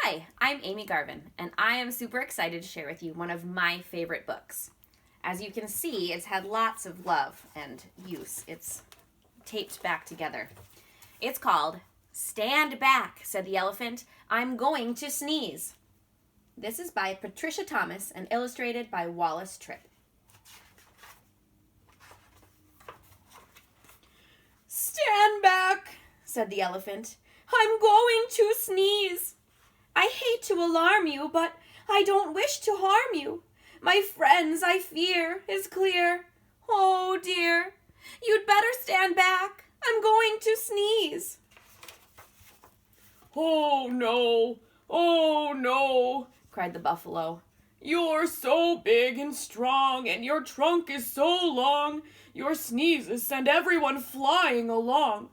Hi, I'm Amy Garvin, and I am super excited to share with you one of my favorite books. As you can see, it's had lots of love and use. It's taped back together. It's called Stand Back, said the elephant. I'm going to sneeze. This is by Patricia Thomas and illustrated by Wallace Tripp. Stand back, said the elephant. I'm going to sneeze. I hate to alarm you, but I don't wish to harm you. My friends, I fear, is clear. Oh, dear, you'd better stand back. I'm going to sneeze. Oh, no, cried the buffalo. You're so big and strong, and your trunk is so long. Your sneezes send everyone flying along,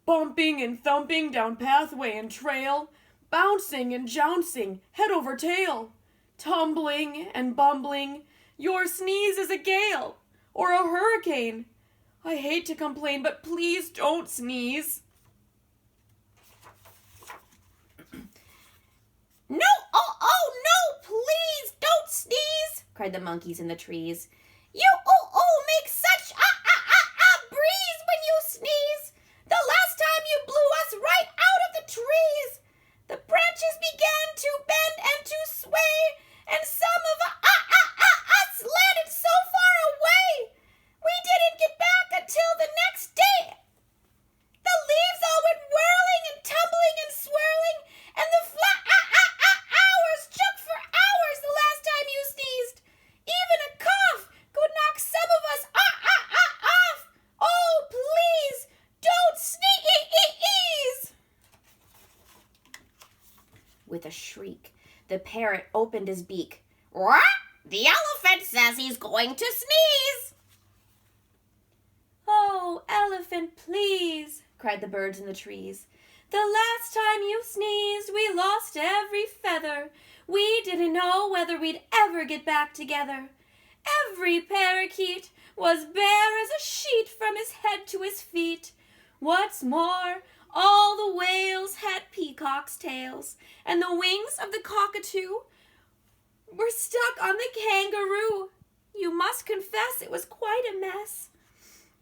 bumping and thumping down pathway and trail, bouncing and jouncing head over tail, tumbling and bumbling. Your sneeze is a gale or a hurricane. I hate to complain, but please don't sneeze. No, no, please don't sneeze, cried the monkeys in the trees. You make such a breeze when you sneeze. The last time you blew us right out of the trees. The branches began to bend and to sway, and some of us landed so far away. We didn't get back until the next day. The leaves all went whirling and tumbling and swirling, and the flowers shook for hours the last time you sneezed. Even a cough could knock some of us off. Oh, please, don't sneeze. With a shriek, the parrot opened his beak. What? The elephant says he's going to sneeze. Oh, elephant, please, cried the birds in the trees. The last time you sneezed, we lost every feather. We didn't know whether we'd ever get back together. Every parakeet was bare as a sheet from his head to his feet. What's more, all the whales had peacocks' tails, and the wings of the cockatoo were stuck on the kangaroo. You must confess it was quite a mess.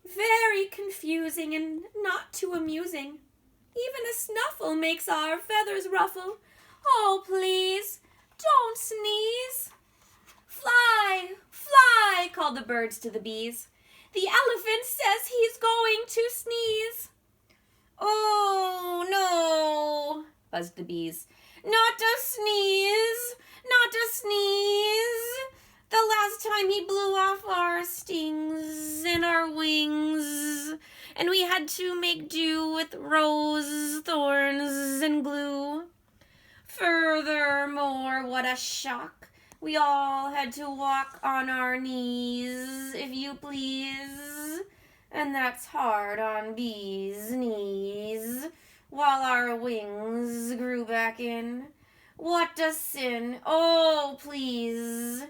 Very confusing and not too amusing. Even a snuffle makes our feathers ruffle. Oh, please, don't sneeze. Fly, fly, called the birds to the bees. The elephant says he's going to sneeze. Oh, no, buzzed the bees. Not a sneeze, not a sneeze. The last time he blew off our stings and our wings, and we had to make do with rose thorns and glue. Furthermore, what a shock. We all had to walk on our knees, if you please. And that's hard on bees' knees, while our wings grew back in. What a sin. Oh, please,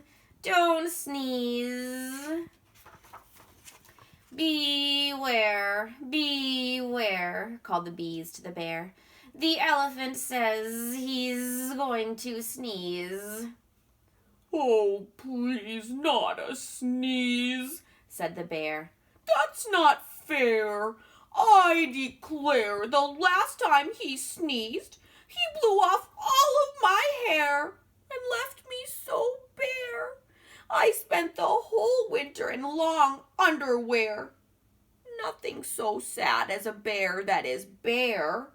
don't sneeze. Beware, beware, called the bees to the bear. The elephant says he's going to sneeze. Oh, please, not a sneeze, said the bear. That's not fair. I declare the last time he sneezed, he blew off all of my hair and left me so bare. I spent the whole winter in long underwear. Nothing so sad as a bear that is bare.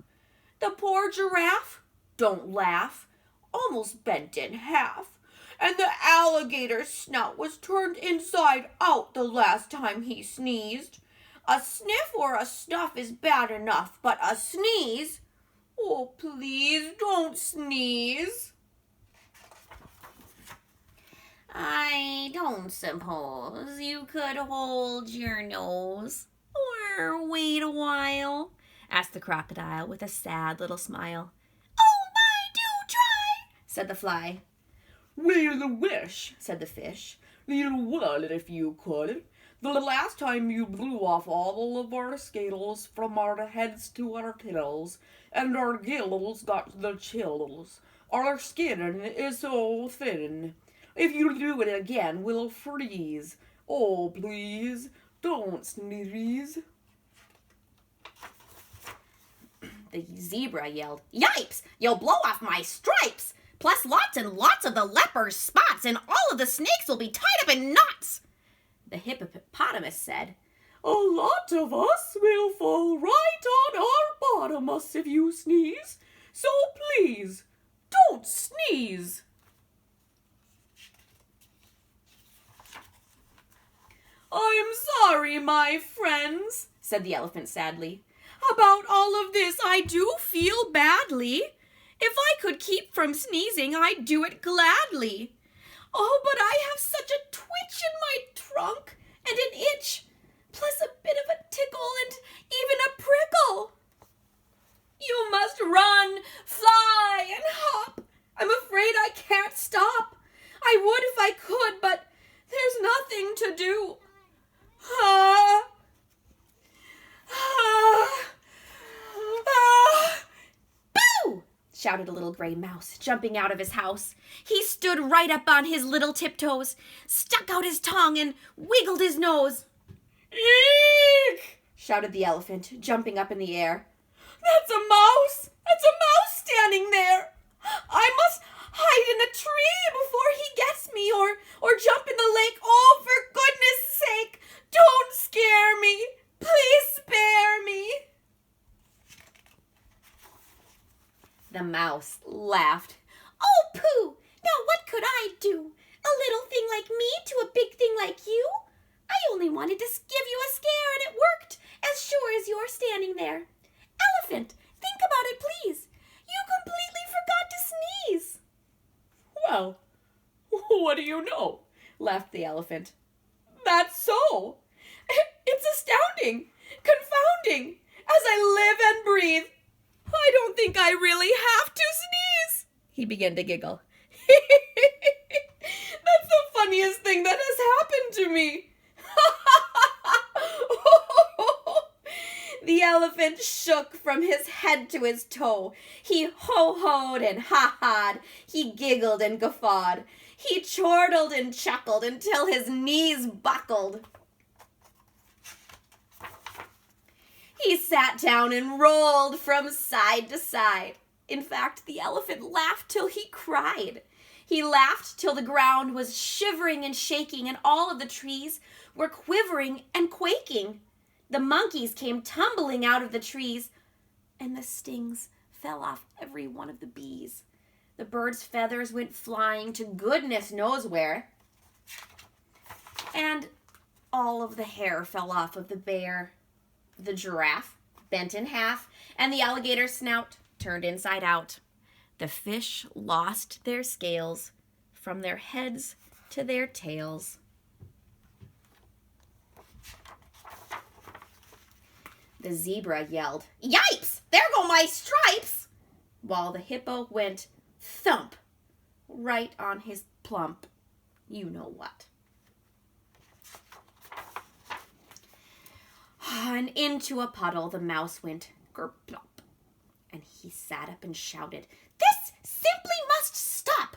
The poor giraffe, don't laugh, almost bent in half. And the alligator's snout was turned inside out the last time he sneezed. A sniff or a snuff is bad enough, but a sneeze? Oh, please don't sneeze. I don't suppose you could hold your nose or wait a while, asked the crocodile with a sad little smile. Oh, my, do try, said the fly. Will wish, said the fish. Little wallet, if you could. The last time you blew off all of our scales from our heads to our tails, and our gills got the chills. Our skin is so thin. If you do it again, we'll freeze. Oh, please, don't sneeze. The zebra yelled, "Yipes! You'll blow off my stripes! Plus lots and lots of the leper's spots, and all of the snakes will be tied up in knots!" The hippopotamus said, "A lot of us will fall right on our bottomus if you sneeze, so please, don't sneeze." "I'm sorry, my friends," said the elephant sadly. "About all of this I do feel badly. If I could keep from sneezing, I'd do it gladly. Oh, but I have such a twitch in my trunk and an itch, plus a bit of a tickle and even a prickle." "You must run, fly, and hop. I'm afraid I can't stop. I would if I could, but there's nothing to do. Ah, ah, ah." "Boo!" shouted a little gray mouse, jumping out of his house. He stood right up on his little tiptoes, stuck out his tongue, and wiggled his nose. "Eek!" shouted the elephant, jumping up in the air. "That's a mouse! That's a mouse standing there! I must hide in a tree before he gets me, or jump in the lake. Oh, for goodness sake, don't scare me! Please spare me!" The mouse laughed. "Oh, pooh! Now what could I do? A little thing like me to a big thing like you? I only wanted to give you a scare, and it worked, as sure as you're standing there. Elephant, think about it, please. You completely forgot to sneeze." "Well, what do you know?" laughed the elephant. "That's so. It's astounding, confounding. As I live and breathe, I don't think I really have to sneeze." He began to giggle. "That's the funniest thing that has happened to me." The elephant shook from his head to his toe. He ho-hoed and ha-ha'd. He giggled and guffawed. He chortled and chuckled until his knees buckled. He sat down and rolled from side to side. In fact, the elephant laughed till he cried. He laughed till the ground was shivering and shaking, and all of the trees were quivering and quaking. The monkeys came tumbling out of the trees, and the stings fell off every one of the bees. The birds' feathers went flying to goodness knows where, and all of the hair fell off of the bear. The giraffe bent in half, and the alligator's snout turned inside out. The fish lost their scales from their heads to their tails. The zebra yelled, "Yipes! There go my stripes!" while the hippo went thump right on his plump you-know-what. And into a puddle the mouse went ger-plop, and he sat up and shouted, "This simply must stop!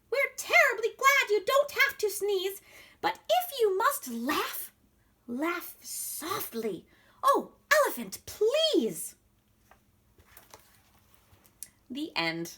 We're terribly glad you don't have to sneeze, but if you must laugh, laugh softly. Oh, elephant, please!" The end.